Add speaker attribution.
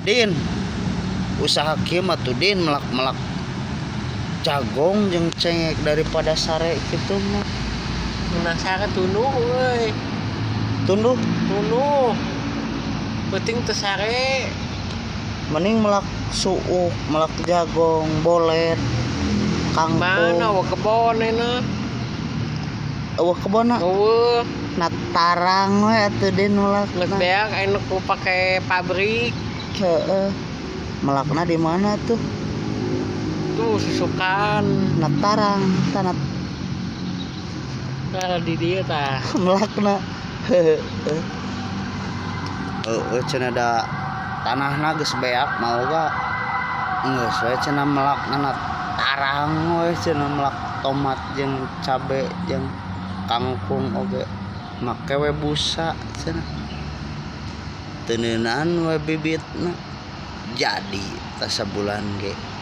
Speaker 1: Din usaha kieu mah tuh Din melak jagong jeung cengek daripada sare kitu mah.
Speaker 2: Penasaran tunduh euy.
Speaker 1: Tunduh
Speaker 2: Penting teu sare.
Speaker 1: mending melak suuk, melak jagong, bolet, kangkung.
Speaker 2: Mana wa kebon euna?
Speaker 1: Eueuh kebonna.
Speaker 2: Eueuh,
Speaker 1: Natarang we atuh Din melakna.
Speaker 2: geus beak anu ku pake pabrik.
Speaker 1: Heeh. Melakna di mana tuh?
Speaker 2: Tuh susukan.
Speaker 1: Natarang, tanah
Speaker 2: Kalau di dieu tah.
Speaker 1: melakna. Heeh. Cenah da tanahna geus beak mau ga geus we cenah melakna tarang we cenah melak tomat jeung cabe jeung kangkung oge make we busa cenah teu neunaan we bibitna jadi ta sabulan ge.